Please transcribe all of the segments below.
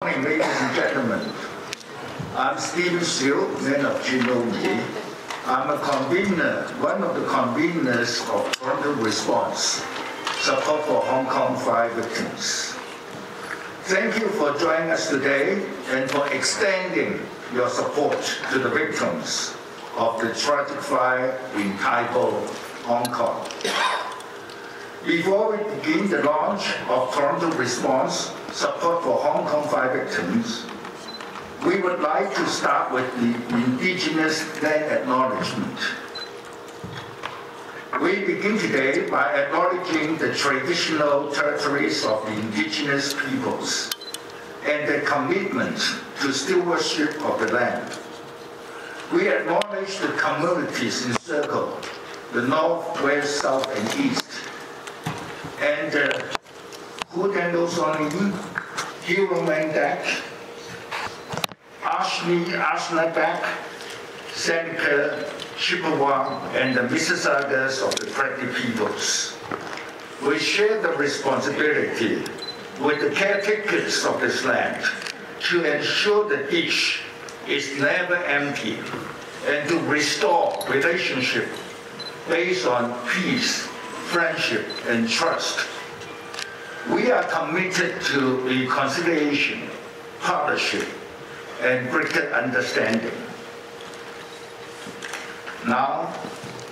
Good morning, ladies and gentlemen. I'm Stephen Siu, man of Genome. I'm a convener, one of the conveners of Toronto Response, Support for Hong Kong Fire Victims. Thank you for joining us today and for extending your support to the victims of the tragic fire in Tai Po, Hong Kong. Before we begin the launch of Toronto Response, Support for Hong Kong Fire Victims, we would like to start with the Indigenous Land Acknowledgement. We begin today by acknowledging the traditional territories of the Indigenous peoples and their commitment to stewardship of the land. We acknowledge the communities encircled, the North, West, South, and East, and Hutandosonim, Huromandak, Ashnapak, Seneca, Chippewa, and the Mississaugas of the Credit peoples. We share the responsibility with the caretakers of this land to ensure the dish is never empty and to restore relationship based on peace, friendship, and trust. We are committed to reconciliation, partnership, and greater understanding. Now,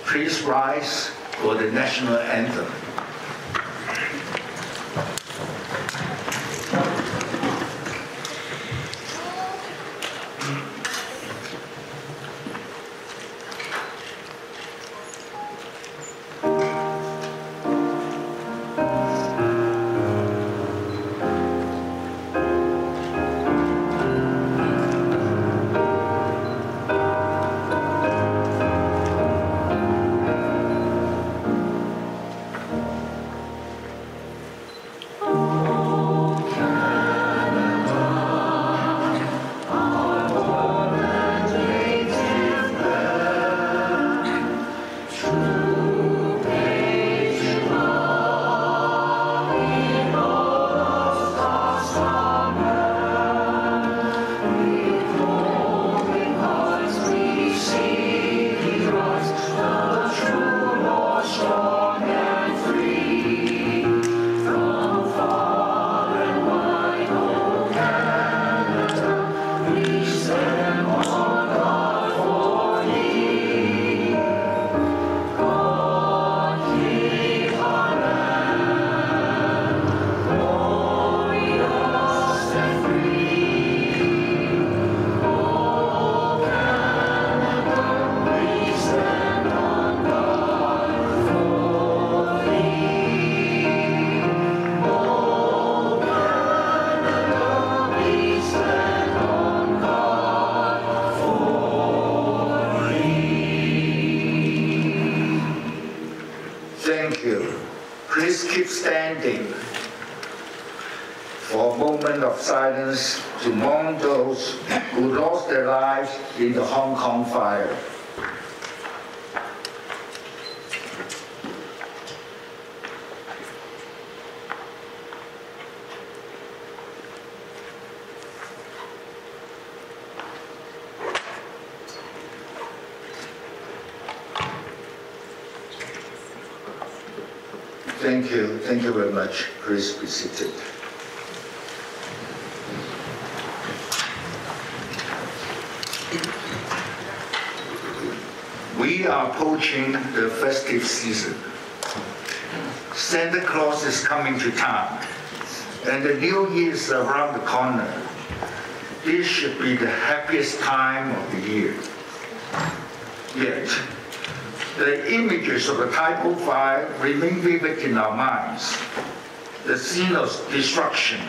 please rise for the national anthem. Thank you. Please keep standing for a moment of silence to mourn those who lost their lives in the Hong Kong fire. Thank you. Thank you very much. Please be seated. We are approaching the festive season. Santa Claus is coming to town, and the New Year is around the corner. This should be the happiest time of the year. Yet, the images of the Tai Po fire remain vivid in our minds. The scene of destruction,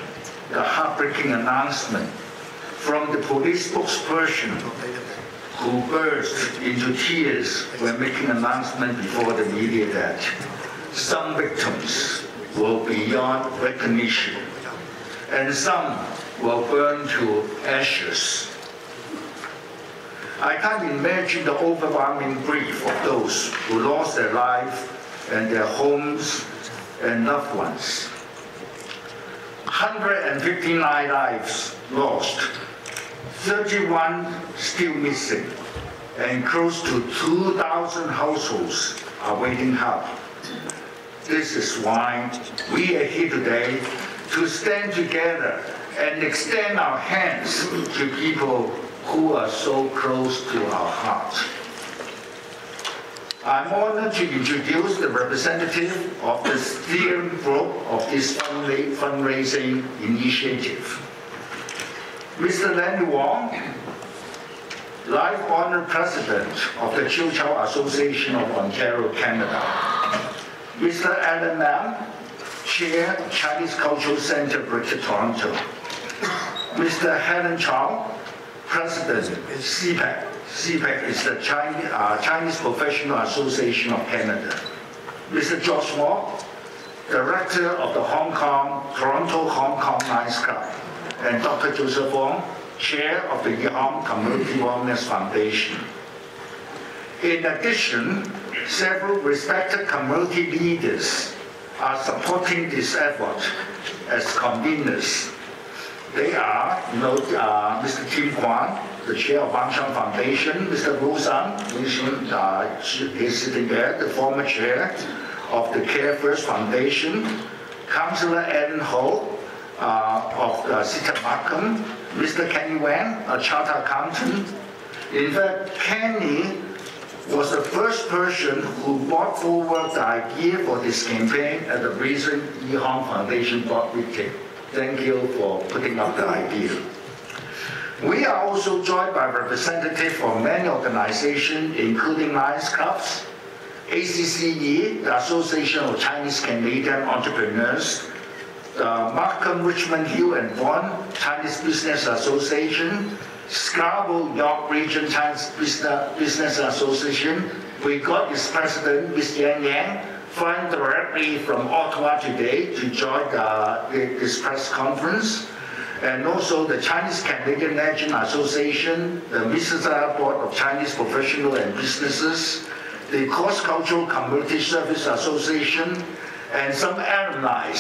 the heartbreaking announcement from the police spokesperson who burst into tears when making an announcement before the media that some victims were beyond recognition and some were burned to ashes. I can't imagine the overwhelming grief of those who lost their life and their homes and loved ones. 159 lives lost, 31 still missing, and close to 2,000 households are waiting help. This is why we are here today to stand together and extend our hands to people who are so close to our hearts. I'm honored to introduce the representative of the steering group of this fundraising initiative. Mr. Lenny Wong, Life Honored President of the Chiu Chow Association of Ontario, Canada. Mr. Alan Lam, Chair, Chinese Cultural Center, Greater Toronto. Mr. Helen Chow, President, CPAC. CPAC is the Chinese Professional Association of Canada. Mr. George Moore, Director of the Toronto Hong Kong Lions Club. And Dr. Joseph Wong, Chair of the Yihong Community Wellness Foundation. In addition, several respected community leaders are supporting this effort as conveners. They are Mr. Tim Kwan, the Chair of Wang Shang Foundation, Mr. Wu Sang, he's sitting there, the former Chair of the Care First Foundation, Councillor Ellen Ho of Sita Markham, Mr. Kenny Wang, a chartered accountant. In fact, Kenny was the first person who brought forward the idea for this campaign at the recent Yihong Foundation board meeting. Thank you for putting up the idea. We are also joined by representatives from many organizations, including Lions Clubs, ACCE, the Association of Chinese Canadian Entrepreneurs, the Markham, Richmond Hill and Vaughan Chinese Business Association, Scarborough, York Region Chinese Business Association. We got its president, Ms. Yang Yang, flying directly from Ottawa today to join this press conference. And also the Chinese Canadian National Association, the Mississauga Board of Chinese Professionals and Businesses, the Cross Cultural Community Service Association, and some alumni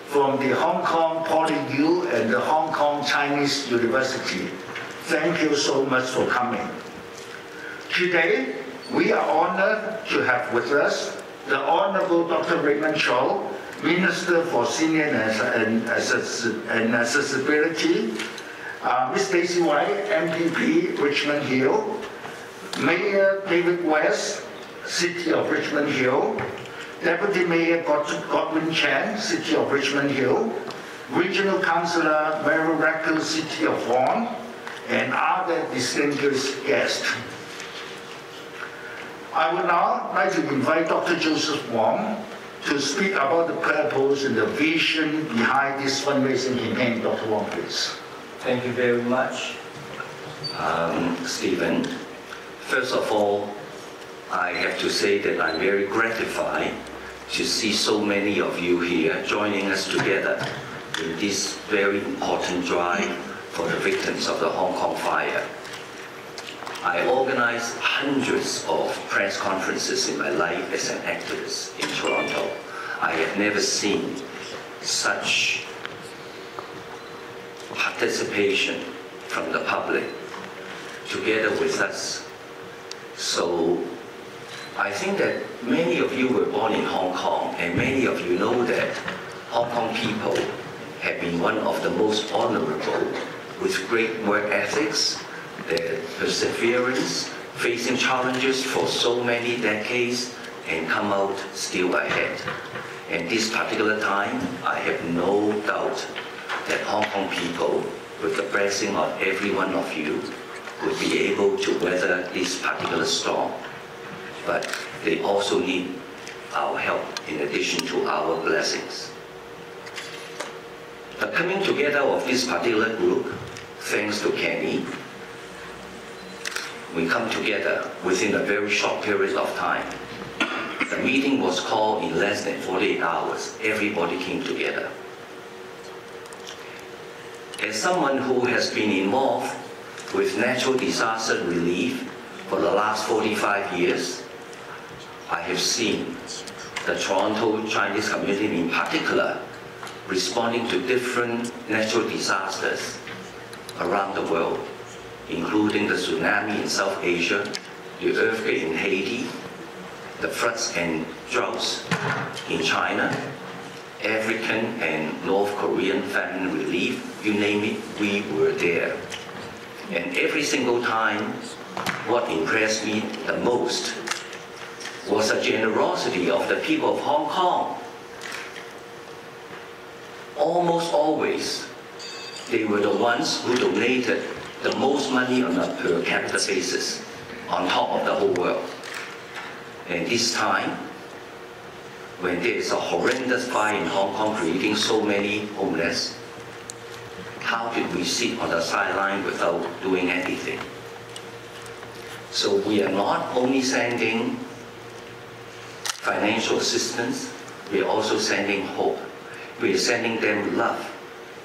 from the Hong Kong PolyU and the Hong Kong Chinese University. Thank you so much for coming. Today, we are honored to have with us the Honorable Dr. Raymond Cho, Minister for Senior and Accessibility, Ms. Stacey White, MPP, Richmond Hill, Mayor David West, City of Richmond Hill, Deputy Mayor Godwin Chan, City of Richmond Hill, Regional Councillor Mary Rackle, City of Vaughan, and other distinguished guests. I would now like to invite Dr. Joseph Wong to speak about the purpose and the vision behind this fundraising campaign. Dr. Wong, please. Thank you very much, Stephen. First of all, I have to say that I'm very gratified to see so many of you here joining us together in this very important drive for the victims of the Hong Kong fire. I organized hundreds of press conferences in my life as an activist in Toronto. I have never seen such participation from the public together with us. So I think that many of you were born in Hong Kong, and many of you know that Hong Kong people have been one of the most honorable, with great work ethics, their perseverance, facing challenges for so many decades, and come out still ahead. And this particular time, I have no doubt that Hong Kong people, with the blessing of every one of you, would be able to weather this particular storm. But they also need our help in addition to our blessings. The coming together of this particular group, thanks to Kenny, we come together within a very short period of time. The meeting was called in less than 48 hours. Everybody came together. As someone who has been involved with natural disaster relief for the last 45 years, I have seen the Toronto Chinese community in particular responding to different natural disasters around the world, including the tsunami in South Asia, the earthquake in Haiti, the floods and droughts in China, African and North Korean famine relief, you name it, we were there. And every single time, what impressed me the most was the generosity of the people of Hong Kong. Almost always, they were the ones who donated the most money on a per capita basis on top of the whole world. And this time, when there is a horrendous fire in Hong Kong creating so many homeless, how did we sit on the sideline without doing anything? So we are not only sending financial assistance, we are also sending hope. We are sending them love,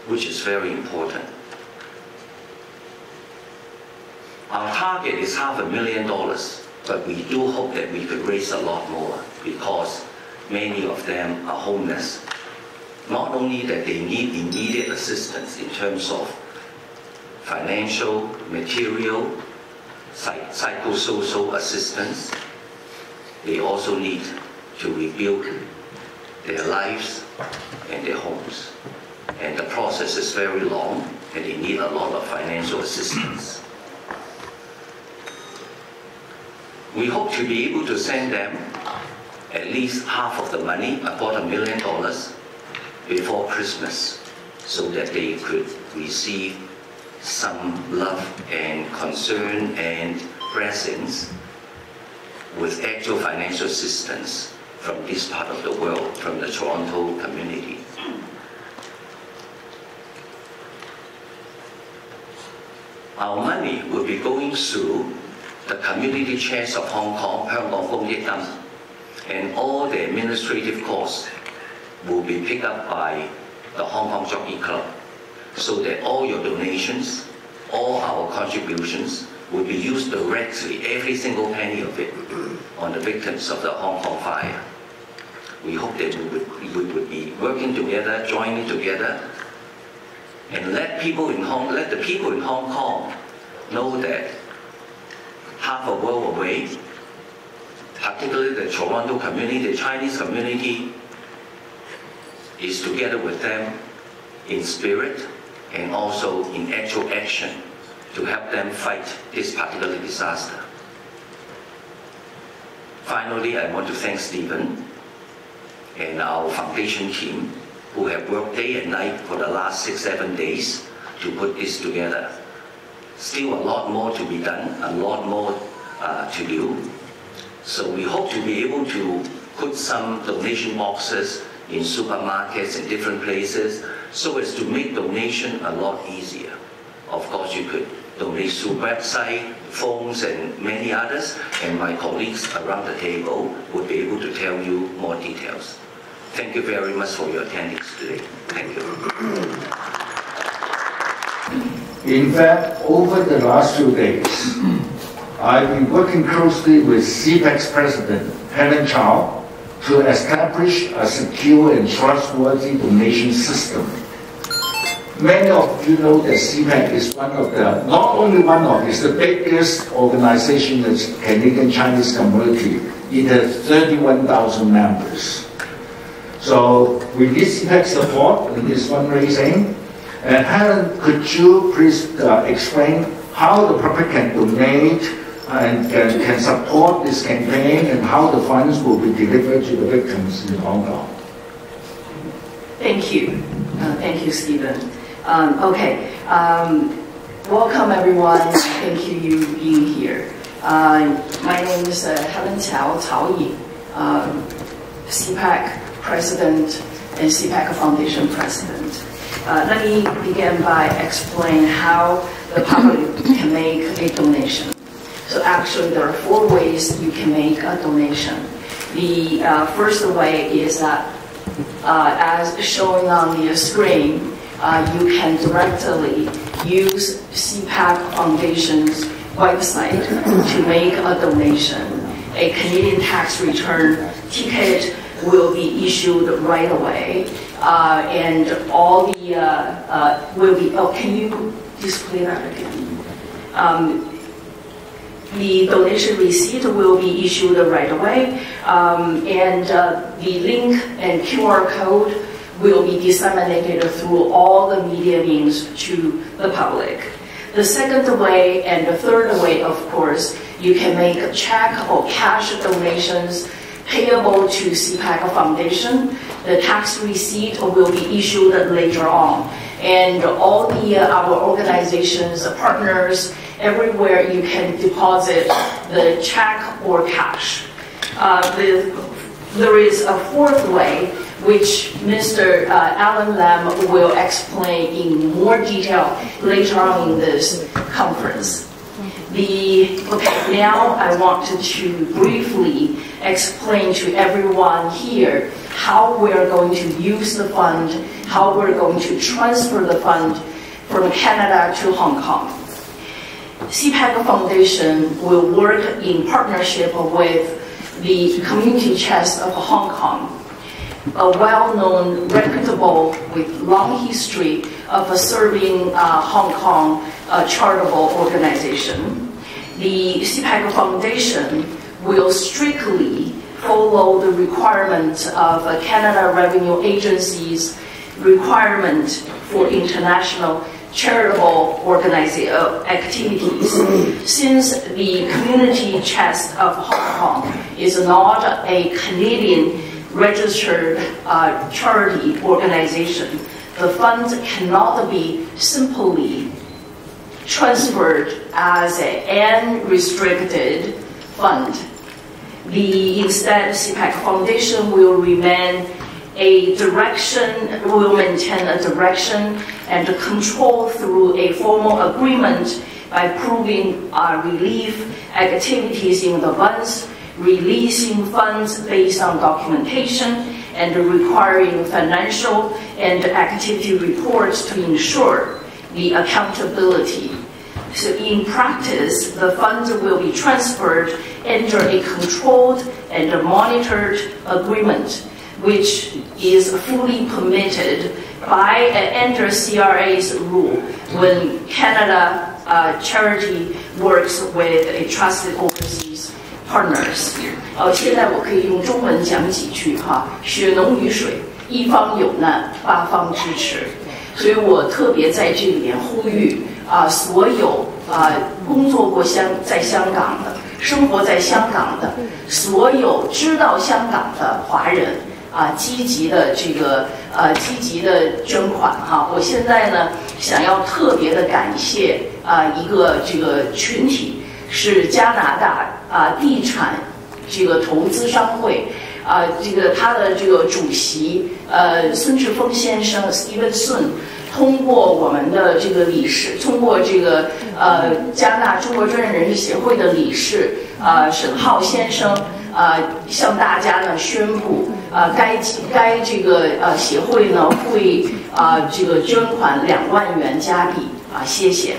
which is very important. Our target is $500,000, but we do hope that we could raise a lot more because many of them are homeless. Not only that they need immediate assistance in terms of financial, material, psychosocial assistance, they also need to rebuild their lives and their homes. And the process is very long, and they need a lot of financial assistance. We hope to be able to send them at least half of the money, about $1 million, before Christmas, so that they could receive some love and concern and presence with actual financial assistance from this part of the world, from the Toronto community. Our money will be going through the community chest of Hong Kong, Hong Kong公益金, and all the administrative costs will be picked up by the Hong Kong Jockey Club, so that all your donations, all our contributions will be used directly, every single penny of it, on the victims of the Hong Kong fire. We hope that we would be working together, joining together, and let the people in Hong Kong know that half a world away, particularly the Toronto community, the Chinese community, is together with them in spirit and also in actual action to help them fight this particular disaster. Finally, I want to thank Stephen and our foundation team who have worked day and night for the last 6-7 days to put this together. Still a lot more to be done, a lot more to do. So we hope to be able to put some donation boxes in supermarkets and different places so as to make donation a lot easier. Of course, you could donate through website, phones, and many others, and my colleagues around the table would be able to tell you more details. Thank you very much for your attendance today. Thank you. In fact, over the last few days, I've been working closely with CPAC's president, Helen Chow, to establish a secure and trustworthy donation system. Many of you know that CPAC is one of the, not only one of, it's the biggest organization in the Canadian Chinese community. It has 31,000 members. So we need CPAC support in this fundraising. And Helen, could you please explain how the public can donate and can support this campaign and how the funds will be delivered to the victims in Hong Kong? Thank you. Thank you, Stephen. Welcome everyone. Thank you for being here. My name is Helen Cao, Cao Yi, CPAC President and CPAC Foundation President. Let me begin by explaining how the public can make a donation. So actually there are 4 ways you can make a donation. The first way is that as shown on the screen, you can directly use CPAC Foundation's website to make a donation. A Canadian tax return ticket will be issued right away, and all the will be. Oh, can you display that again? The donation receipt will be issued right away, and the link and QR code will be disseminated through all the media means to the public. The second way and the third way, of course, you can make check or cash donations payable to CPAC Foundation. The tax receipt will be issued later on. And all our organizations, partners, everywhere you can deposit the check or cash. There is a fourth way, which Mr. Alan Lam will explain in more detail later on in this conference. Now I wanted to briefly explain to everyone here how we're going to use the fund, how we're going to transfer the fund from Canada to Hong Kong. CPAC Foundation will work in partnership with the Community Chest of Hong Kong, a well-known, reputable, with long history of serving Hong Kong charitable organization. The CPAC Foundation will strictly follow the requirements of Canada Revenue Agency's requirement for international charitable activities. Since the Community Chest of Hong Kong is not a Canadian registered charity organization, the funds cannot be simply transferred as an unrestricted fund. Instead, CPAC Foundation will maintain a direction and control through a formal agreement by proving relief activities in advance, releasing funds based on documentation, and requiring financial and activity reports to ensure the accountability. So in practice, the funds will be transferred under a controlled and monitored agreement, which is fully permitted by under CRA's rule when Canada charity works with a trusted overseas partners. 现在我可以用中文讲几句哈，血浓于水，一方有难，八方支持。所以我特别在这里面呼吁所有工作过在香港的、生活在香港的所有知道香港的华人积极的捐款哈。我现在呢想要特别的感谢一个这个群体，是加拿大地产投资商会。他的这个主席孙志峰先生 Steven Sun 通过我们的这个理事，通过这个加拿大中国专业人士协会的理事沈浩先生向大家呢宣布该这个协会呢会这个捐款2万元加币谢谢。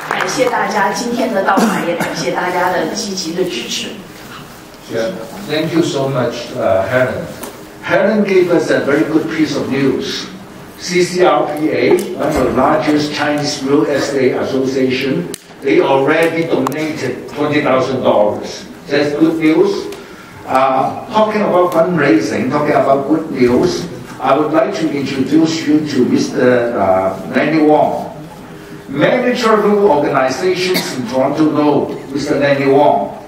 感谢大家今天的到来，也感谢大家的积极的支持。Yeah, thank you so much, Helen. Helen gave us a very good piece of news. CCRPA, one of the largest Chinese real estate association, they already donated $20,000. That's good news. Talking about fundraising, talking about good news, I would like to introduce you to Mr. Lenny Wong. Many charitable organizations in Toronto know Mr. Lenny Wong,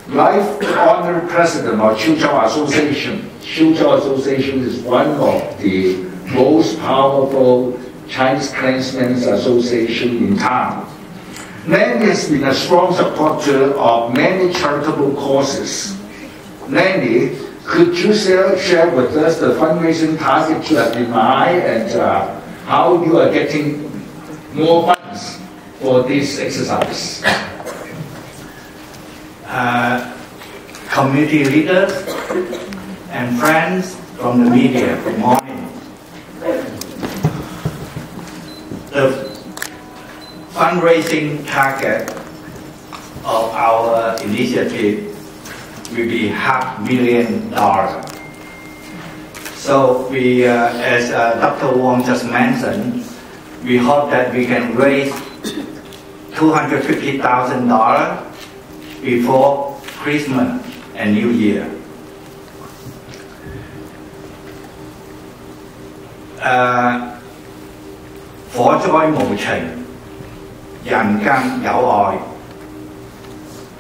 Life Honored President of Chiu-Chow Association. Chiu-Chow Association is one of the most powerful Chinese clansmen's association in town. Lenny has been a strong supporter of many charitable causes. Lenny, could you share with us the fundraising target you have in mind and how you are getting more funds for this exercise? Community leaders and friends from the media, good morning. The fundraising target of our initiative will be $500,000. So we, as Dr. Wong just mentioned, we hope that we can raise $250,000 before Christmas and New Year.火災無情，人間有愛。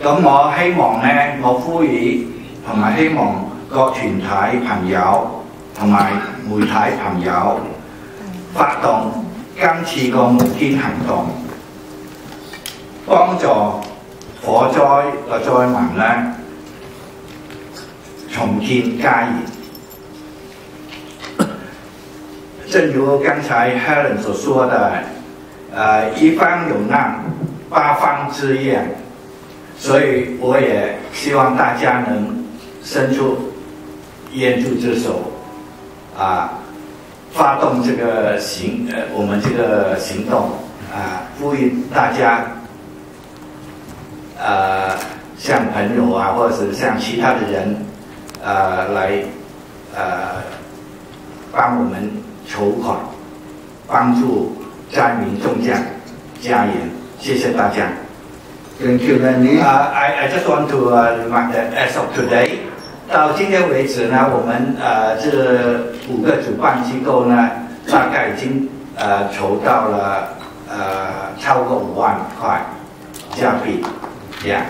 咁我希望呢，我呼籲同埋希望各團體朋友同埋媒體朋友發動今次個募捐行動，幫助火災個災民呢重建家園。正如刚才 Helen 所说的，一方有难，八方支援，所以我也希望大家能伸出援助之手，发动这个我们这个行动，呼吁大家，像朋友或者是像其他的人，来，帮我们筹款，帮助灾民中奖家园。谢谢大家。Thank you, Randy. I just want to remark that as of today, 到今天为止呢，我们这5个主办机构呢，大概已经筹到了超过5万块加币。Yeah.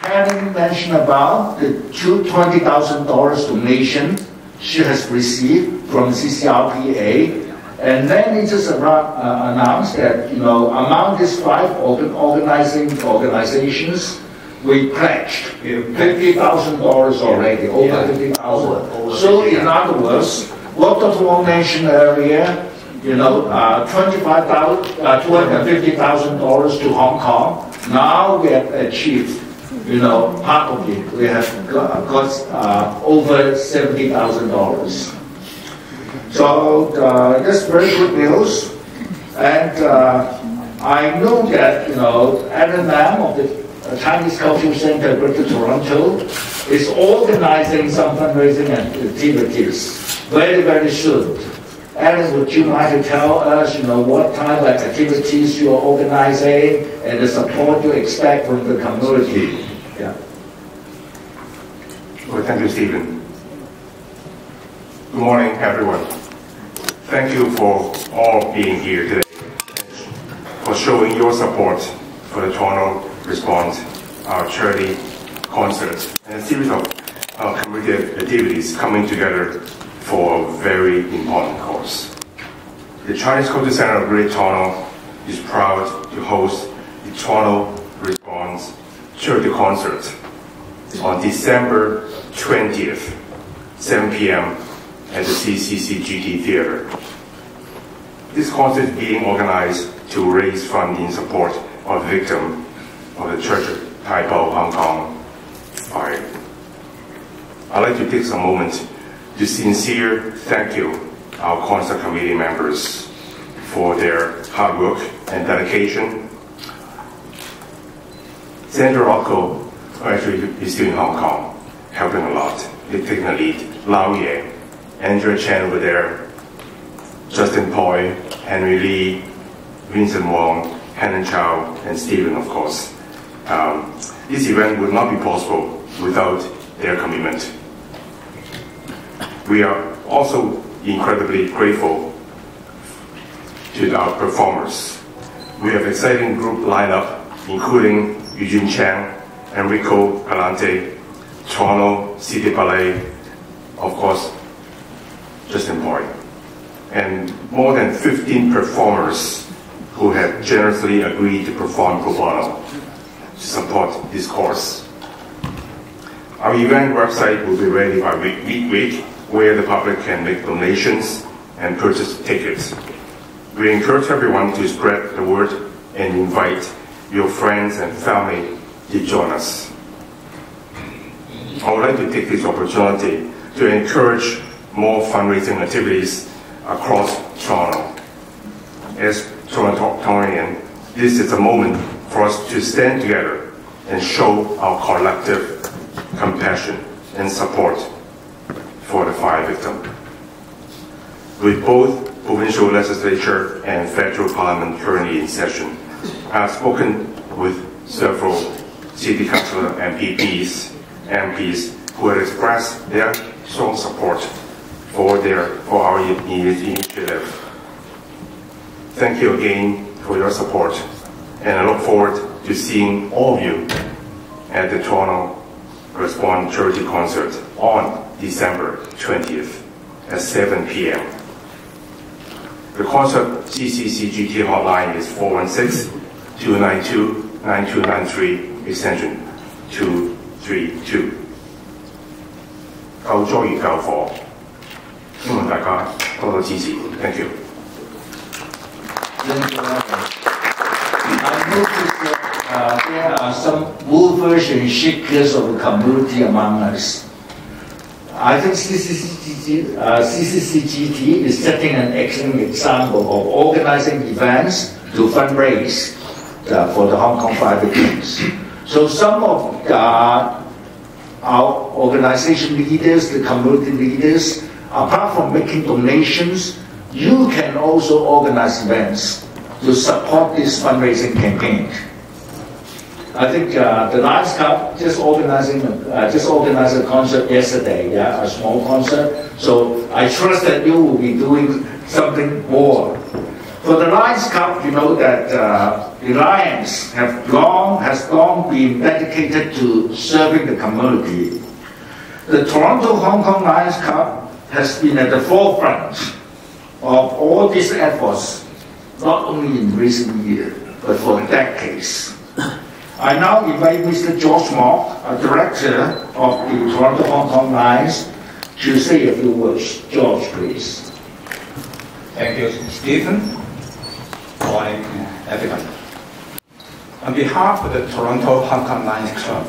Helen mentioned about the $20,000 donation she has received from CCRPA, and then it just announced that among these 5 organizations, we pledged $50,000 already, over $50,000. So in other words, what Dr. Wong mentioned earlier, $250,000 to Hong Kong. Now we have achieved. Part of it, we have got over $70,000. So that's very good news. And I know that, Alan Lam of the Chinese Cultural Center, Greater Toronto, is organizing some fundraising activities very, very soon. Alan, would you like to tell us, what kind of activities you are organizing and the support you expect from the community? Yeah. Well, thank you, Stephen. Good morning, everyone. Thank you for all being here today, for showing your support for the Toronto Response, our charity concert, and a series of community activities coming together for a very important cause. The Chinese Culture Center of Greater Toronto is proud to host the Toronto Response Charity Concert on December 20th, 7 p.m. at the CCCGT Theatre. This concert is being organized to raise funds in support of the victim of the Church of Taipei, Hong Kong fire. I'd like to take some moment to sincere thank you our concert committee members for their hard work and dedication. Sandra Rocco actually is still in Hong Kong, helping a lot. They're taking the lead. Lao Ye, Andrea Chen over there, Justin Poi, Henry Lee, Vincent Wong, Helen Chow, and Stephen, of course. This event would not be possible without their commitment. We are also incredibly grateful to our performers. We have exciting group lineup, including Eugene Chang, Enrico Galante, Toronto City Ballet, of course, Justin Poi, and more than 15 performers who have generously agreed to perform pro bono to support this course. Our event website will be ready by week, where the public can make donations and purchase tickets. We encourage everyone to spread the word and invite your friends and family to join us. I would like to take this opportunity to encourage more fundraising activities across Toronto. As Torontonian, this is a moment for us to stand together and show our collective compassion and support for the fire victim. With both provincial legislature and federal parliament currently in session, I have spoken with several city councillors and MPs who have expressed their strong support for our initiative. Thank you again for your support, and I look forward to seeing all of you at the Toronto Respond Charity Concert on December 20th at 7 p.m. The concert CCCGT hotline is 416-292-9293 extension 232. 救災與救火，希望大家多多支持。Thank you. Thank you. I noticed that there are some movers and shakers of the community among us. I think CCCGT is setting an excellent example of organizing events to fundraise for the Hong Kong fire victims. So some of our organization leaders, the community leaders, apart from making donations, you can also organize events to support this fundraising campaign. I think the Lions Club just organized a concert yesterday, a small concert. So I trust that you will be doing something more. For the Lions Club, you know that the Lions has long been dedicated to serving the community. The Toronto Hong Kong Lions Club has been at the forefront of all these efforts, not only in recent years, but for decades. I now invite Mr. George Mock, a director of the Toronto Hong Kong Lions, to say a few words. George, please. Thank you, Stephen. Good morning, everyone. On behalf of the Toronto Hong Kong Lions Club,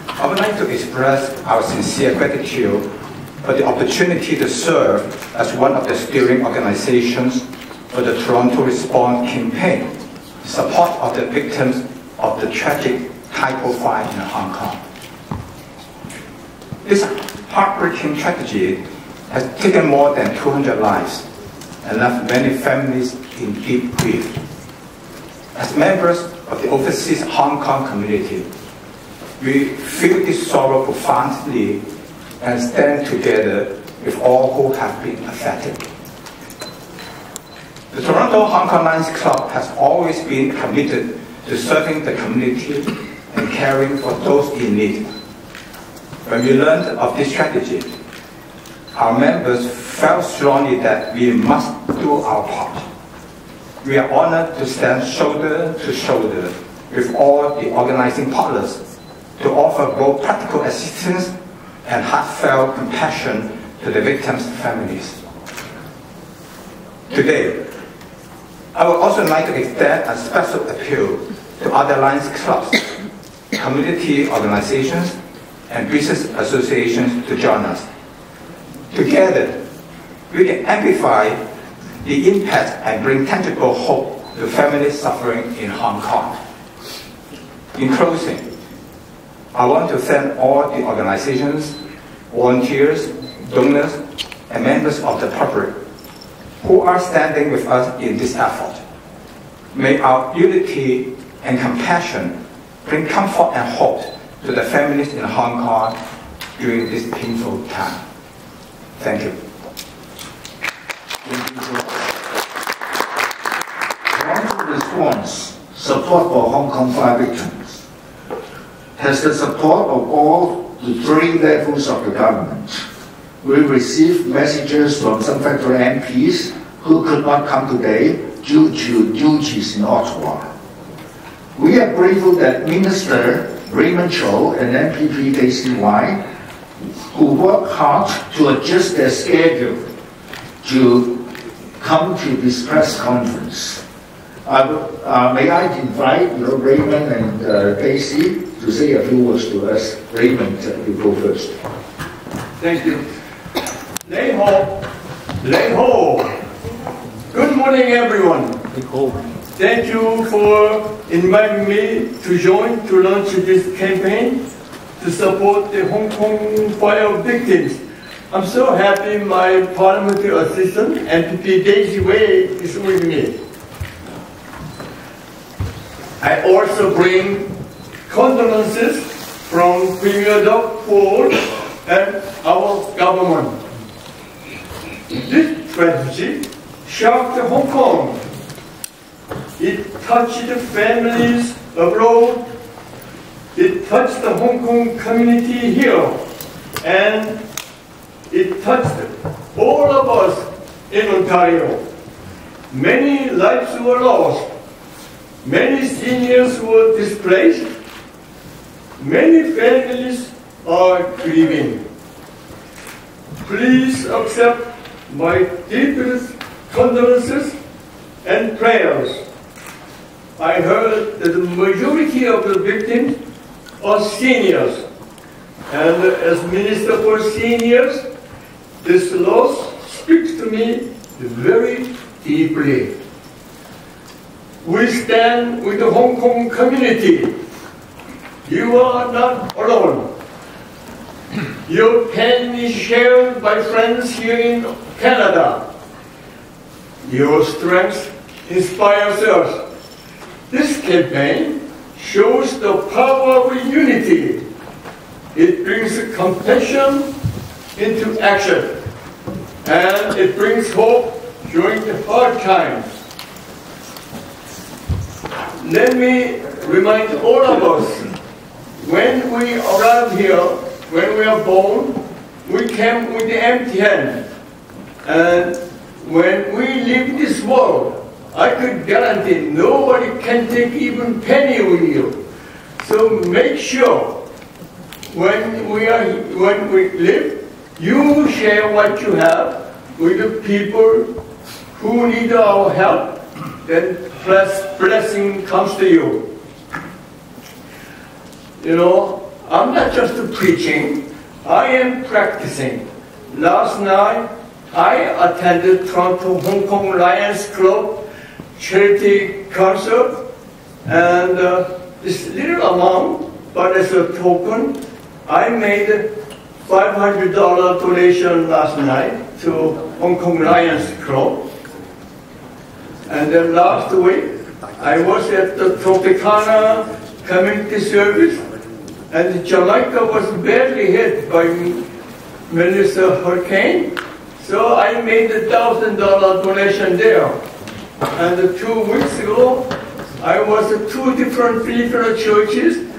I would like to express our sincere gratitude for the opportunity to serve as one of the steering organizations for the Toronto Response campaign in support of the victims of the tragic Tai-Po fire in Hong Kong. This heartbreaking tragedy has taken more than 200 lives and left many families in deep grief. As members of the overseas Hong Kong community, we feel this sorrow profoundly and stand together with all who have been affected. The Toronto Hong Kong Lions Club has always been committed to serving the community and caring for those in need. When we learned of this tragedy, our members felt strongly that we must do our part. We are honored to stand shoulder to shoulder with all the organizing partners to offer both practical assistance and heartfelt compassion to the victims' families. Today, I would also like to extend a special appeal to other Lions clubs, community organizations, and business associations to join us. Together, we can amplify the impact and bring tangible hope to families suffering in Hong Kong. In closing, I want to thank all the organizations, volunteers, donors, and members of the public who are standing with us in this effort. May our unity and compassion bring comfort and hope to the families in Hong Kong during this painful time. Thank you. Toronto Response, support for Hong Kong fire victims, has the support of all the three levels of the government. We received messages from some federal MPs who could not come today due to duties in Ottawa. We are grateful that Minister Raymond Cho and MPP KCY, who worked hard to adjust their schedule to come to this press conference. May I invite Raymond and Casey to say a few words to us. Raymond, you go first. Thank you. Lei ho. Good morning, everyone. Thank you for inviting me to launch this campaign to support the Hong Kong fire victims. I'm so happy my parliamentary assistant, MPP Daisy Wei, is with me. I also bring condolences from Premier Doug Ford and our government. This tragedy shocked Hong Kong. It touched families abroad. It touched the Hong Kong community here. And it touched all of us in Ontario. Many lives were lost. Many seniors were displaced. Many families are grieving. Please accept my deepest condolences and prayers. I heard that the majority of the victims are seniors. And as Minister for Seniors, this loss speaks to me very deeply. We stand with the Hong Kong community. You are not alone. Your pain is shared by friends here in Canada. Your strength inspires us. This campaign shows the power of unity. It brings compassion into action, and it brings hope during the hard times. Let me remind all of us, when we arrive here, when we are born, we came with the empty hand. And when we leave this world, I could guarantee nobody can take even penny with you. So make sure when we live, you share what you have with the people who need our help, then blessing comes to you. You know, I'm not just preaching, I am practicing. Last night, I attended Toronto Hong Kong Lions Club charity concert, and this little amount, but as a token, I made a $500 donation last night to Hong Kong Lions Club. And then last week, I was at the Tropicana Community Service, and Jamaica was badly hit by Melissa hurricane, so I made a $1,000 donation there. And 2 weeks ago, I was at 2 different Filipino churches.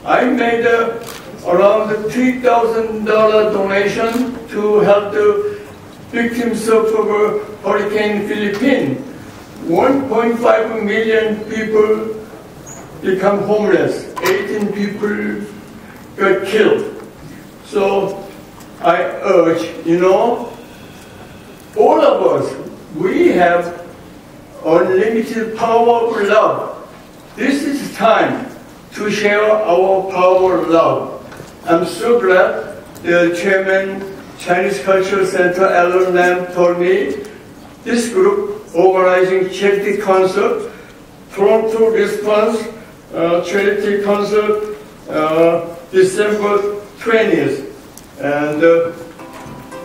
I made around $3,000 donation to help the victims of Hurricane Philippine. 1.5 million people become homeless. 18 people got killed. So I urge, all of us, we have unlimited power of love. This is time to share our power of love. I'm so glad the chairman, Chinese Cultural Center, Alan Lam, told me this group organizing charity concert, Toronto Response charity concert, December 20th. And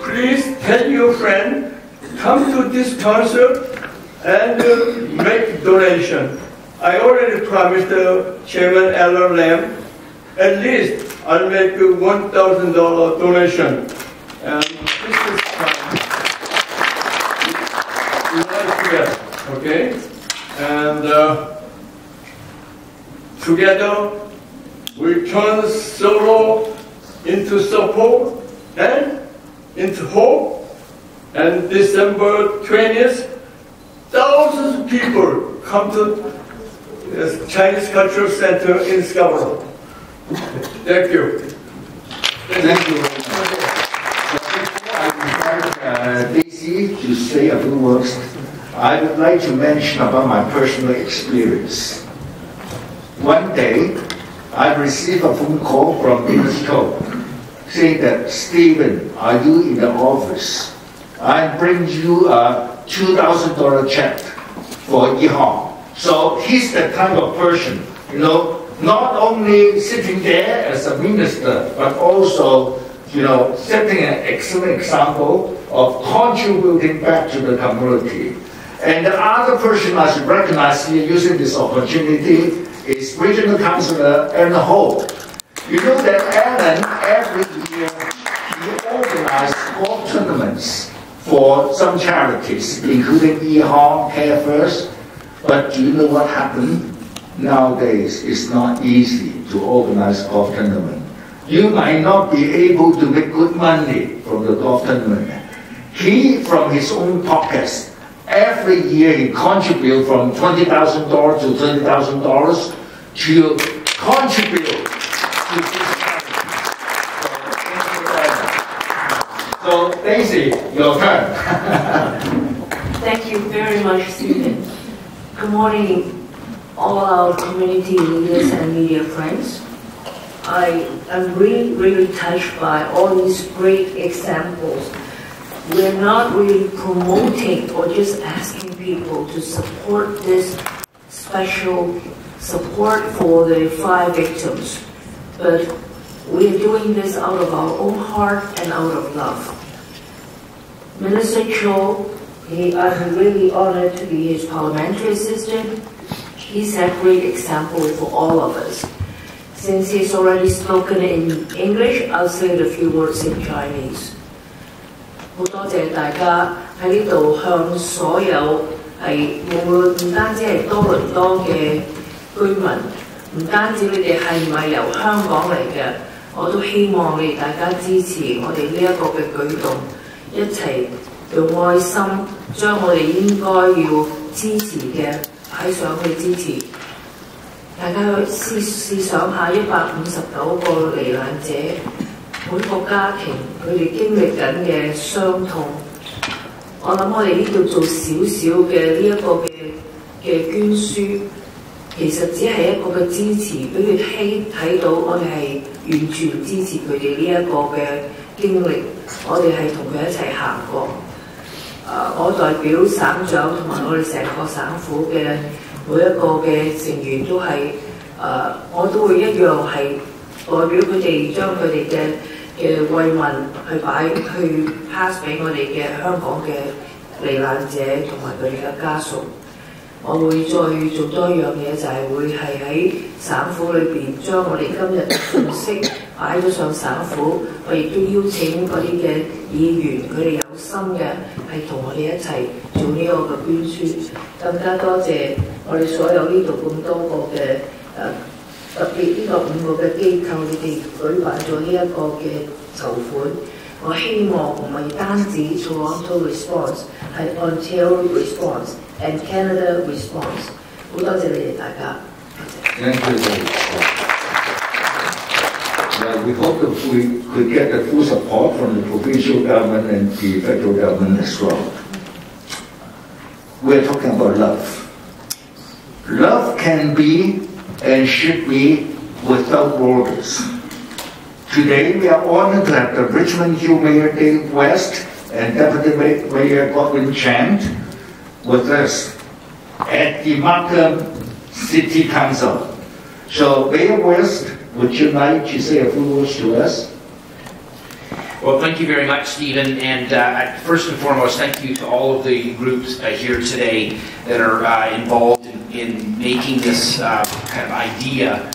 please tell your friend, come to this concert and make donation. I already promised Chairman Alan Lam, at least I'll make a $1,000 donation. And this is together, okay? And together we turn sorrow into support and into hope. And December 20th, thousands of people come to the Chinese Cultural Center in Scarborough. Thank you. Thank you. Before I invite Daisy to say a few words, I would like to mention about my personal experience. One day, I received a phone call from Minister saying that, Stephen, are you in the office? I bring you a $2,000 check for Yihong. So he's the kind of person, not only sitting there as a minister, but also, setting an excellent example of contributing back to the community. And the other person I should recognize here using this opportunity is Regional Councillor Alan Ho. You know that Alan, every year, he organizes golf tournaments for some charities, including Yihong, Care First. But do you know what happened? Nowadays, it's not easy to organize golf tournament. You might not be able to make good money from the golf tournament. He, from his own pockets, every year he contributes from $20,000 to $30,000 to contribute to this charity. So, Daisy, your turn. Thank you very much, Stephen. Good morning, all our community leaders and media friends. I am really touched by all these great examples. We're not really promoting or just asking people to support this special support for the fire victims, but we're doing this out of our own heart and out of love. Minister Cho, I'm really honored to be his parliamentary assistant. He's a great example for all of us. Since he's already spoken in English, I'll say a few words in Chinese. 好多謝大家喺呢度向所有無論唔單止係多倫多嘅居民，唔單止你哋係咪由香港嚟嘅，我都希望你哋大家支持我哋呢一個嘅舉動，一齊用愛心將我哋應該要支持嘅擺上去支持。大家試想下159個罹難者，每個家庭佢哋經歷緊嘅傷痛，我諗我哋呢度做少少嘅呢一個嘅捐輸，其實只係一個嘅支持，俾佢睇到我哋係完全支持佢哋呢一個嘅經歷，我哋係同佢一齊行過。我代表省長同埋我哋成個省府嘅每一個嘅成員都係我都會一樣係代表佢哋將佢哋嘅慰問去 pass 俾我哋嘅香港嘅罹難者同埋佢哋嘅家屬。我會再做多一樣嘢，就係會係喺省府裏邊將我哋今日嘅信息擺咗上省府，我亦都邀請嗰啲嘅議員，佢哋有心嘅係同我哋一齊做呢個嘅捐輸。更加多謝我哋所有呢度咁多個嘅特別呢個5個嘅機構，你哋舉辦咗呢一個嘅籌款。我希望唔係單止 Toronto response， 係 Ontario response and Canada response。好多謝你哋大家。Thank you. We hope that we could get the full support from the provincial government and the federal government as well. We're talking about love. Love can be and should be without borders. Today we are honored to have the Richmond Hill Mayor Dave West and Deputy Mayor Godwin Chant with us at the Markham City Council. So Mayor West, would you like to say a few words to us? Well, thank you very much, Stephen. And first and foremost, thank you to all of the groups here today that are involved in making this kind of idea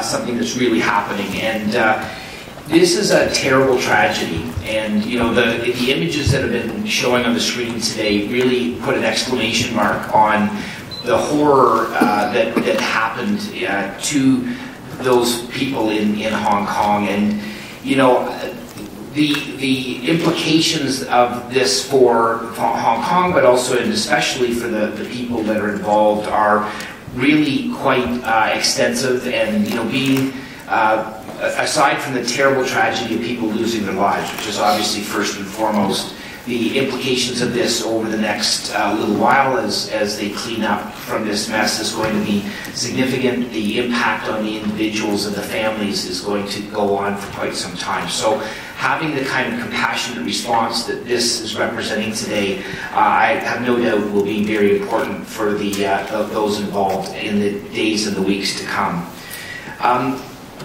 something that's really happening. And this is a terrible tragedy. And the images that have been showing on the screen today really put an exclamation mark on the horror that happened to those people in Hong Kong. And the implications of this for Hong Kong, but also and especially for the people that are involved, are really quite extensive. And being aside from the terrible tragedy of people losing their lives, which is obviously first and foremost the implications of this over the next little while as they clean up from this mess is going to be significant. The impact on the individuals and the families is going to go on for quite some time. So having the kind of compassionate response that this is representing today, I have no doubt will be very important for those involved in the days and the weeks to come.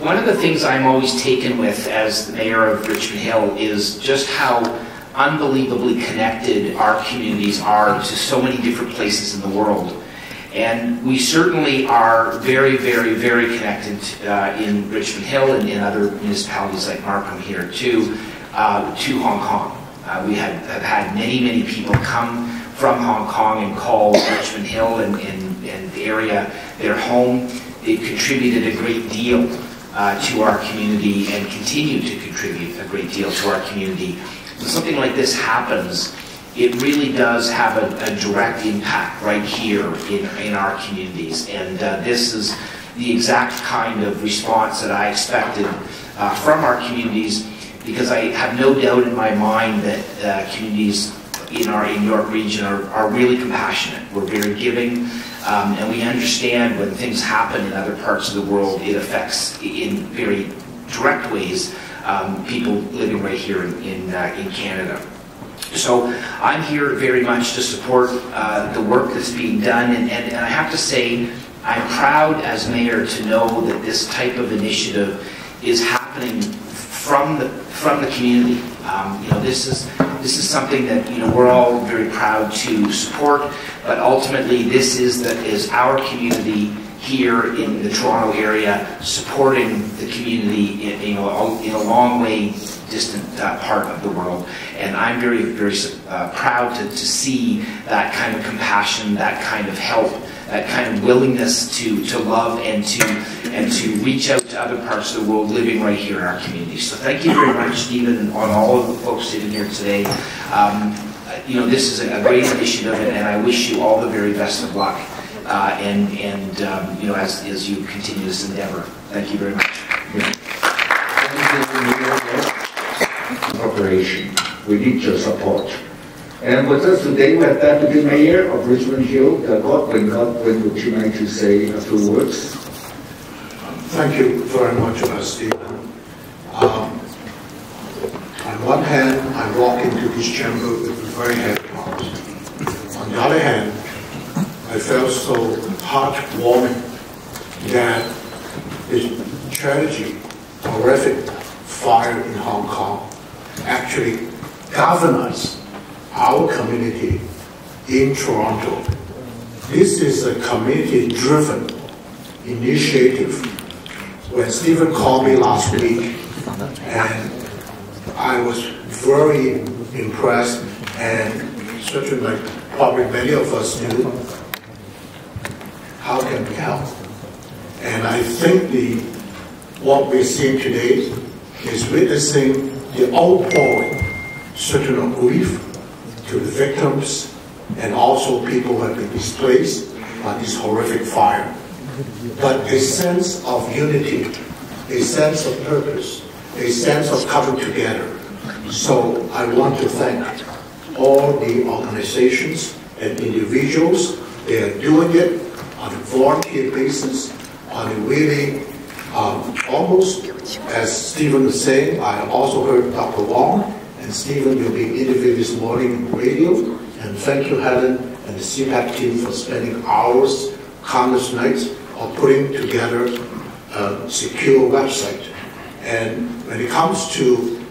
One of the things I'm always taken with as the mayor of Richmond Hill is just how unbelievably connected our communities are to so many different places in the world. And we certainly are very, very, very connected in Richmond Hill and in other municipalities like Markham here to Hong Kong. We have had many, many people come from Hong Kong and call Richmond Hill and the area their home. They've contributed a great deal to our community and continue to contribute a great deal to our community. When something like this happens, it really does have a direct impact right here in our communities. And this is the exact kind of response that I expected from our communities, because I have no doubt in my mind that communities in our York region are really compassionate. We're very giving, and we understand when things happen in other parts of the world, it affects in very direct ways people living right here in Canada. So I'm here very much to support the work that's being done, and I have to say I'm proud as mayor to know that this type of initiative is happening from the community. This is something that we're all very proud to support, but ultimately this is our community here in the Toronto area supporting the community in a long way distant part of the world. And I'm very, very proud to see that kind of compassion, that kind of help, that kind of willingness to love and to reach out to other parts of the world living right here in our community. So thank you very much, Stephen, and on all of the folks sitting here today. This is a great initiative, and I wish you all the very best of luck. As you continue this endeavor. Thank you very much. Operation. We need your support. And with us today, we have Deputy Mayor of Richmond Hill, Godwin. Godwin, would you like to say a few words? Thank you very much, Stephen. On one hand, I walk into this chamber with a very heavy heart. On the other hand, I felt so heartwarming that this tragedy, horrific fire in Hong Kong actually galvanized our community in Toronto. This is a community-driven initiative. When Stephen called me last week, and I was very impressed, and certainly like probably many of us knew, how can we help? And I think what we're seeing today is witnessing the outpouring, certain of grief to the victims and also people who have been displaced by this horrific fire. But a sense of unity, a sense of purpose, a sense of coming together. So I want to thank all the organizations and individuals. They are doing it on a volunteer basis, on a really, almost, as Stephen was saying, I also heard Dr. Wong, and Stephen, you'll be interviewed this morning on the radio, and thank you, Helen, and the CPAC team for spending hours, countless nights, of putting together a secure website. And when it comes to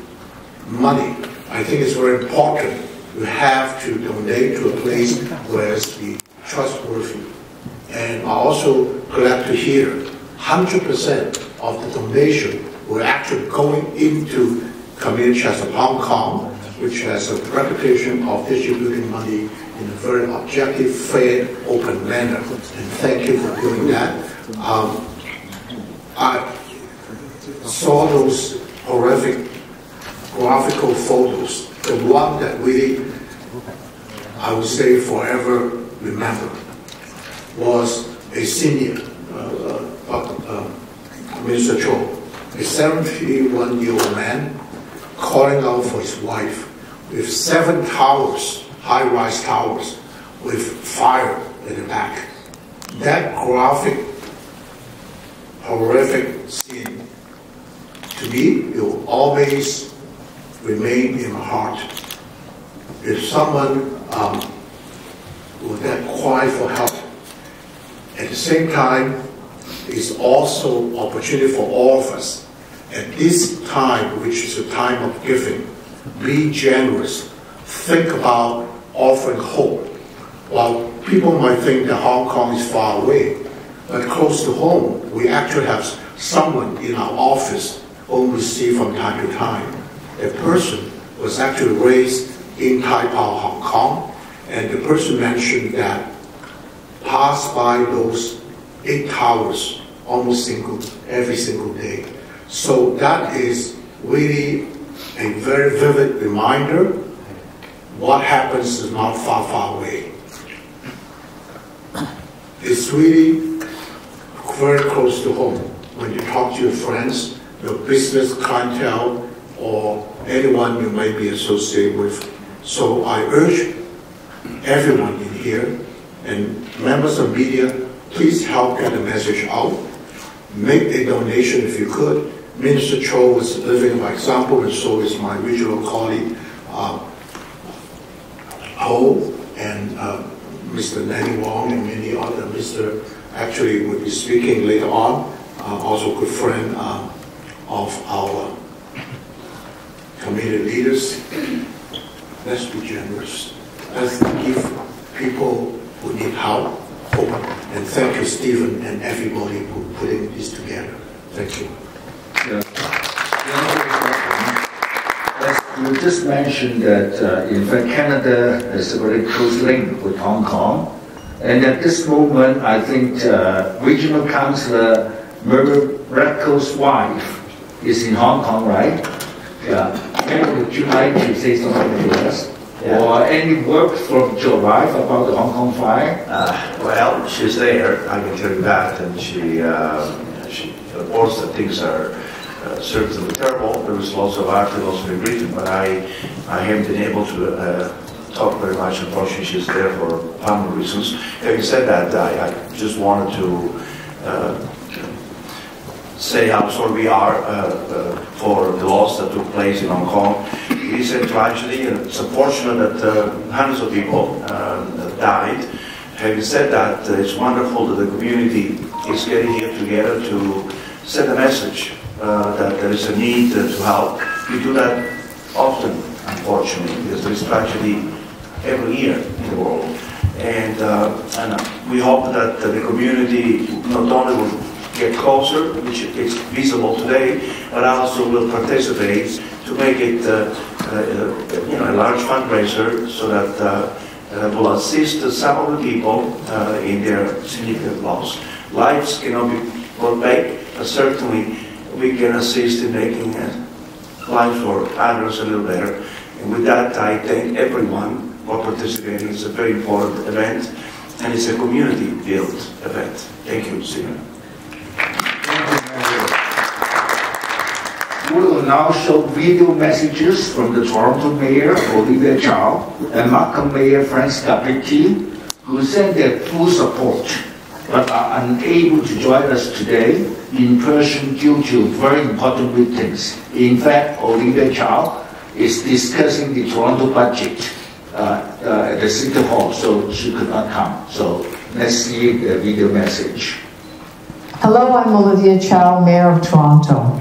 money, I think it's very important we have to donate to a place where it's trustworthy. And I'm also glad to hear 100% of the donation were actually going into community as of Hong Kong, which has a reputation of distributing money in a very objective, fair, open manner. And thank you for doing that. I saw those horrific graphical photos. The one that really, I would say, forever remember was a senior, Mr. Cho, a 71-year-old man calling out for his wife with 7 towers, high-rise towers, with fire in the back. That graphic, horrific scene, to me, it will always remain in my heart. If someone would then cry for help, at the same time, it's also opportunity for all of us. At this time, which is a time of giving, be generous. Think about offering hope. While people might think that Hong Kong is far away, but close to home, we actually have someone in our office whom we see from time to time. A person was actually raised in Tai Po, Hong Kong, and the person mentioned that passed by those 8 towers almost every single day. So that is really a very vivid reminder what happens is not far, far away. It's really very close to home when you talk to your friends, your business clientele, or anyone you might be associated with. So I urge everyone in here and members of media, please help get the message out. Make a donation if you could. Minister Cho was living by example, and so is my regional colleague, Ho, and Mr. Nanny Wong, and many other. Mr. actually will be speaking later on, also a good friend of our community leaders. Let's be generous. Let's give people who need help hope. And thank you, Stephen, and everybody who putting this together. Thank you. As you just mentioned that, in fact, Canada has a very close link with Hong Kong. And at this moment, I think Regional Councillor Murray Radcliffe's wife is in Hong Kong, right? Yeah. Mary, would you like to say something to us? Yeah. Or any word from your wife about the Hong Kong fire? Well, she's there, I can tell you that, and she of course, that things are certainly terrible. There was lots of articles being written, but I haven't been able to talk very much. Unfortunately, she's there for family reasons. Having said that, I just wanted to say how sorry we are for the loss that took place in Hong Kong. It is a tragedy, and it's unfortunate that hundreds of people died. Having said that, it's wonderful that the community is getting here together to send a message that there is a need to help. We do that often, unfortunately, because there is tragedy every year in the world. And we hope that the community not only will get closer, which is visible today, but also will participate to make it a large fundraiser so that will assist some of the people in their significant loss. Lives cannot be brought back, but certainly we can assist in making lives for others a little better. And with that, I thank everyone for participating. It's a very important event, and it's a community-built event. Thank you, Stephen. We will now show video messages from the Toronto Mayor, Olivia Chow, and Markham Mayor, Frank Scapetti, who sent their full support, but are unable to join us today in person due to very important meetings. In fact, Olivia Chow is discussing the Toronto budget at the City Hall, so she could not come. So let's see the video message. Hello, I'm Olivia Chow, Mayor of Toronto.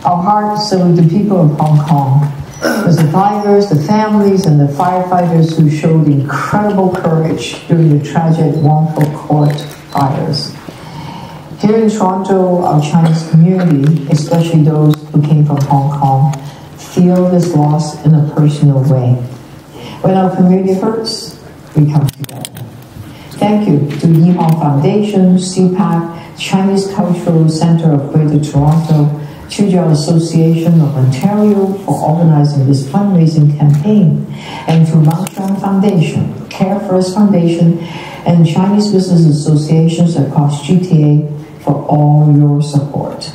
Our hearts are with the people of Hong Kong, the survivors, the families, and the firefighters who showed incredible courage during the tragic Whampoa Court fires. Here in Toronto, our Chinese community, especially those who came from Hong Kong, feel this loss in a personal way. When our community hurts, we come together. Thank you to Yi Hong Foundation, CPAC, Chinese Cultural Center of Greater Toronto, Chujia Association of Ontario for organizing this fundraising campaign, and to Mountshang Foundation, Care First Foundation, and Chinese business associations across GTA for all your support.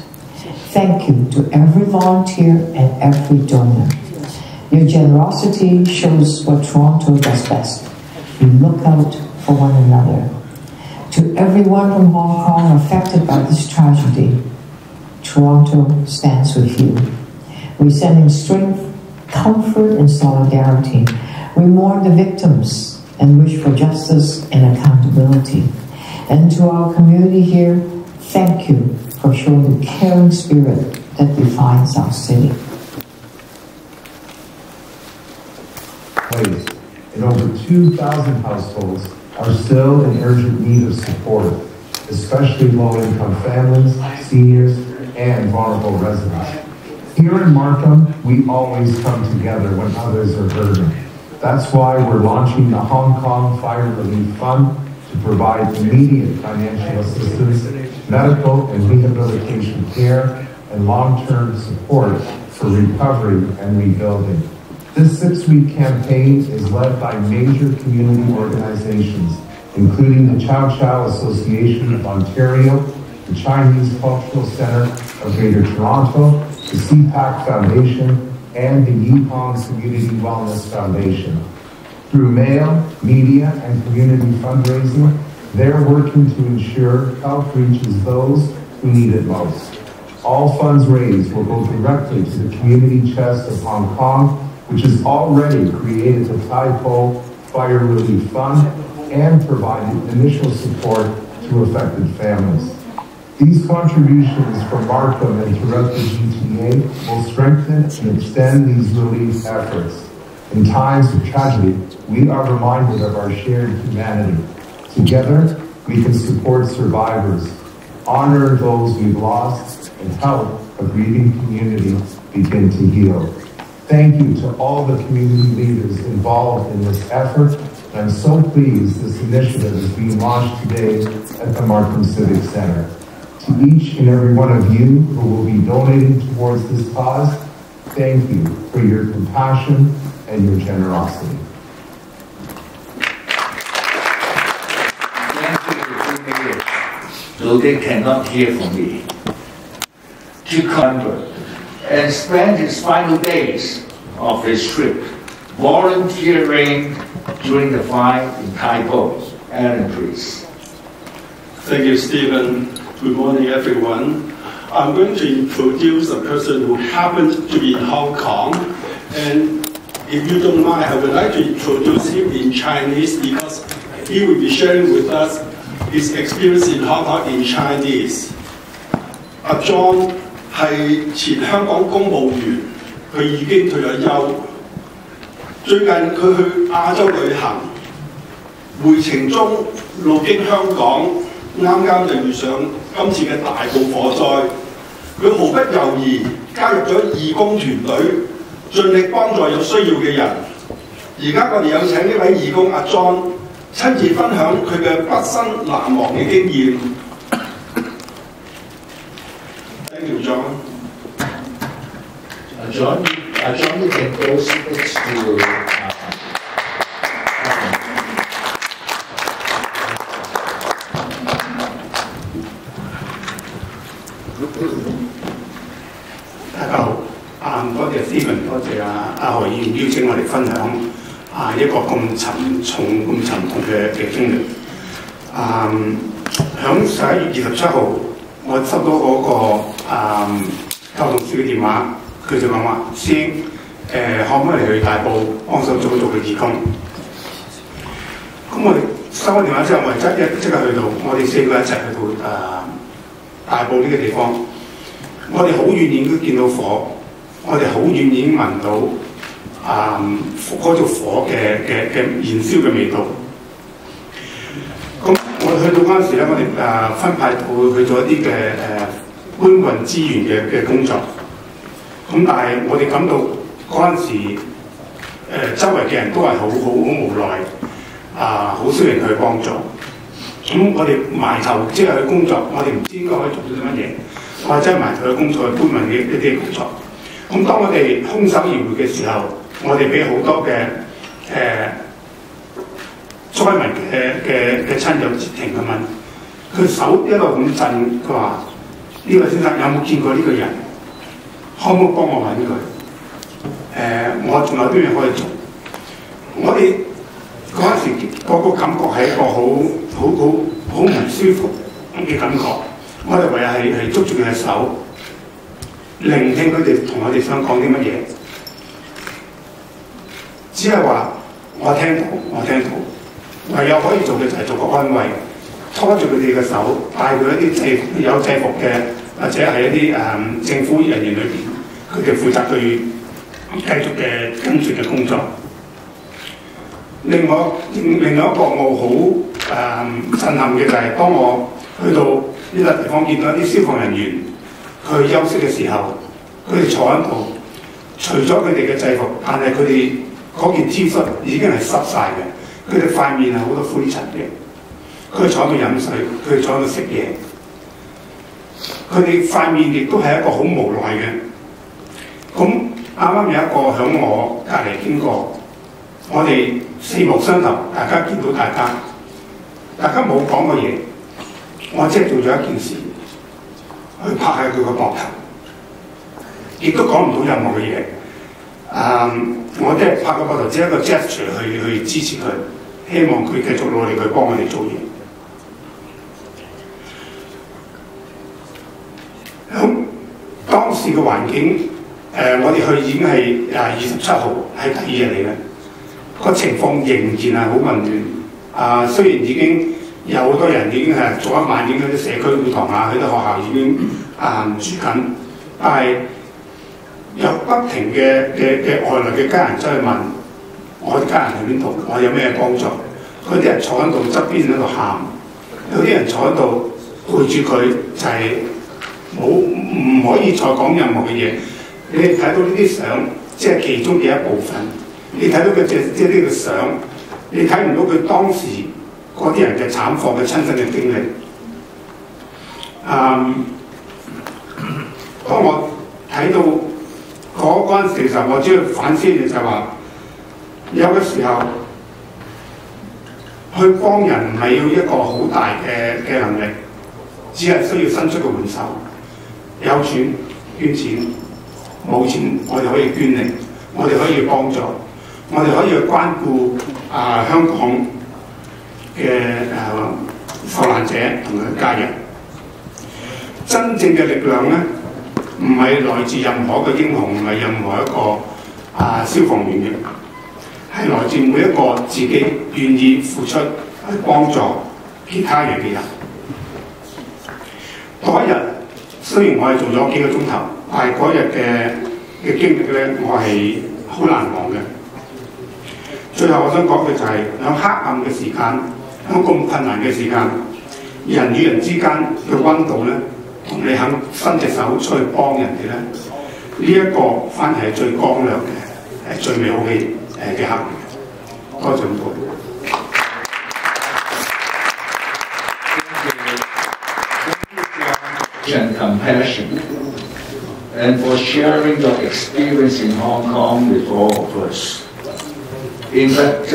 Thank you to every volunteer and every donor. Your generosity shows what Toronto does best. We look out for one another. To everyone from Hong Kong affected by this tragedy, Toronto stands with you. We send in strength, comfort, and solidarity. We mourn the victims and wish for justice and accountability. And to our community here, thank you for showing the caring spirit that defines our city. And over 2,000 households are still in urgent need of support, especially low-income families, seniors, and vulnerable residents. Here in Markham, we always come together when others are hurting. That's why we're launching the Hong Kong Fire Relief Fund to provide immediate financial assistance, medical and rehabilitation care, and long-term support for recovery and rebuilding. This 6-week campaign is led by major community organizations, including the Chow Chow Association of Ontario, the Chinese Cultural Centre of Greater Toronto, the CPAC Foundation, and the Yihong Community Wellness Foundation. Through mail, media, and community fundraising, they're working to ensure help reaches those who need it most. All funds raised will go directly to the Community Chest of Hong Kong, which has already created the Tai Po Fire Relief Fund and provided initial support to affected families. These contributions from Markham and throughout the GTA will strengthen and extend these relief efforts. In times of tragedy, we are reminded of our shared humanity. Together, we can support survivors, honor those we've lost, and help a grieving community begin to heal. Thank you to all the community leaders involved in this effort. I'm so pleased this initiative is being launched today at the Markham Civic Center. To each and every one of you who will be donating towards this cause, thank you for your compassion and your generosity. Thank you for being here. Though they cannot hear from me. To convert and spend his final days of his trip volunteering during the fight in Tai Po. Alan, please. Thank you, Stephen. Good morning, everyone. I'm going to introduce a person who happened to be in Hong Kong. And if you don't mind, I would like to introduce him in Chinese because he will be sharing with us his experience in Hong Kong in Chinese. John 係前香港公務員，佢已經退咗休。最近佢去亞洲旅行，回程中路經香港，啱就遇上今次嘅大埔火災，佢毫不猶豫加入咗義工團隊，盡力幫助有需要嘅人。而家我哋有請呢位義工阿 John 親自分享佢嘅畢生難忘嘅經驗。Thank you, John. John, you can go next to. 大家好，多謝 Stephen， 多謝阿何議員邀請我哋分享一個咁沉重嘅經歷。響11月27號，我收到嗰個溝通師嘅電話，佢就講話師兄，可唔可以嚟去大埔幫手做個義工？咁我哋收咗電話之後，我哋即刻去到，我哋4個一齊去到大埔呢個地方。我哋好遠已經見到火，我哋好遠已經聞到嗰條火嘅燃燒嘅味道。咁我哋去到嗰陣時咧，我哋分派部去做一啲嘅搬運資源嘅工作。咁但係我哋感到嗰陣時周圍嘅人都係好無奈，好少人去幫助。咁我哋埋頭即係去工作，我哋唔知應該可以做到啲乜嘢。或者埋頭嘅工作去搬運嘅一啲工作。咁當我哋空手而回嘅時候，我哋俾好多嘅災民嘅親友截停咁問，佢手一路咁震，佢話：呢位先生有冇見過呢個人？可唔可以幫我揾佢？我仲有啲嘢可以做。我哋嗰陣時嗰個感覺係一個好唔舒服嘅感覺。我哋唯有係捉住佢嘅手，聆聽佢哋同我哋想講啲乜嘢。只係話我聽到，唯有可以做嘅就係做個安慰，拖住佢哋嘅手，帶佢一啲有制服嘅，或者係一啲政府人員裏邊，佢哋負責去繼續嘅跟住嘅工作。另外一個我好震撼嘅就係當我去到呢笪地方見到啲消防人員佢休息嘅時候，佢哋坐喺度，除咗佢哋嘅制服，但係佢哋嗰件 T 恤已經係濕晒嘅，佢哋塊面係好多灰塵嘅，佢哋坐喺度飲水，佢哋坐喺度食嘢，佢哋塊面亦都係一個好無奈嘅。咁啱啱有一個響我隔離經過，我哋四目相投，大家見到大家冇講過嘢，我只係做咗一件事，去拍下佢個膊頭，亦都講唔到任何嘅嘢。我即係拍個膊頭，只係一個 gesture 去支持佢，希望佢繼續努力去幫我哋做嘢。咁當時嘅環境，我哋去已經係27號，係第2日嚟嘅。個情況仍然係好混亂。雖然已經有好多人已經係早一晚已經喺啲社區會堂啊，喺啲學校已經住緊，但係有不停嘅外來嘅家人走去問我啲家人喺邊度，我有咩幫助？嗰啲人坐喺度側邊喺度喊，有啲人坐喺度陪住佢，就係唔可以再講任何嘅嘢。你哋睇到呢啲相，即係其中嘅一部分。你睇到嘅即係呢個相，你睇唔到佢當時嗰啲人嘅慘況嘅親身嘅經歷。當我睇到嗰陣時，其實我只要反思嘅就係話，有嘅時候去幫人唔係要一個好大嘅能力，只係需要伸出個援手。有錢捐錢，冇錢我哋可以捐力，我哋可以幫助。我哋可以去關顧香港嘅受難者同佢家人。真正嘅力量咧，唔係來自任何嘅英雄，唔係任何一個消防員嘅，係來自每一個自己願意付出去幫助其他人嘅人。嗰一日雖然我係做咗幾個鐘頭，但係嗰日嘅經歷咧，我係好難忘嘅。最後我想講嘅就係喺黑暗嘅時間，喺咁困難嘅時間，人與人之間嘅溫度咧，同你肯伸隻手出去幫人哋咧，呢一個反而係最光亮嘅，係最美好嘅刻嚟嘅。多謝咁多。And compassion, and for sharing your experience in Hong Kong with all of us. In fact,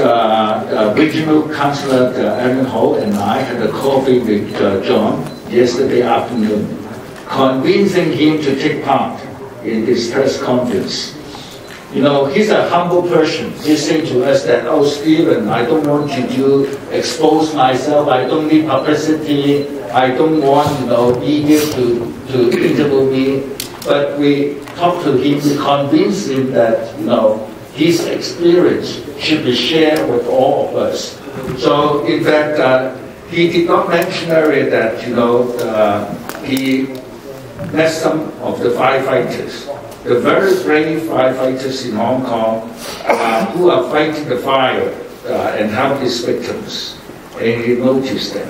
Regional Councillor Aaron Ho and I had a coffee with John yesterday afternoon, convincing him to take part in this press conference. You know, he's a humble person. He said to us that, oh, Stephen, I don't want you to expose myself. I don't need publicity. I don't want, media to interview me. But we talked to him, we convinced him that, his experience should be shared with all of us. So, in fact, he did not mention earlier that, he met some of the firefighters, the very brave firefighters in Hong Kong who are fighting the fire and help these victims. And he noticed that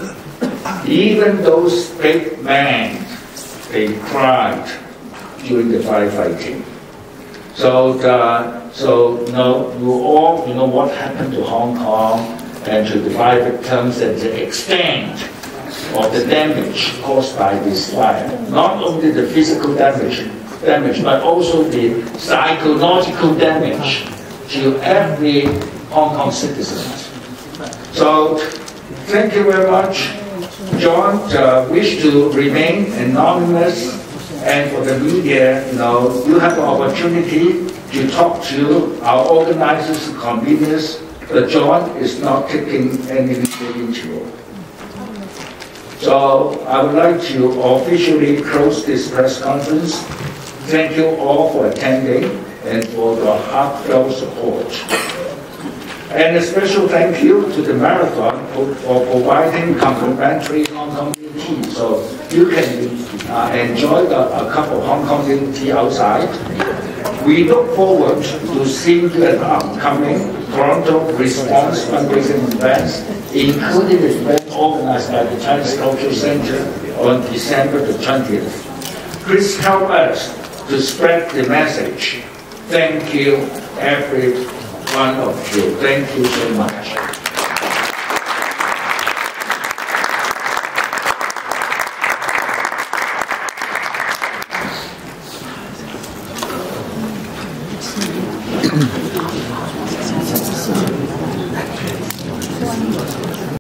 even those big men, they cried during the firefighting. So you all know what happened to Hong Kong and to the fire victims and the extent of the damage caused by this fire. Not only the physical damage, but also the psychological damage to every Hong Kong citizen. So thank you very much. John wished to remain anonymous, and for the media, you have the opportunity to talk to our organizers' convenience, but John is not taking any individual. So I would like to officially close this press conference. Thank you all for attending and for your heartfelt support. And a special thank you to the Marathon for providing complimentary Hong Kong tea. So you can enjoy a cup of Hong Kong tea outside. We look forward to seeing you at upcoming Toronto Response fundraising events, including the event organized by the Chinese Cultural Center on December the 20th. Please help us to spread the message. Thank you, every one of you. Thank you so much.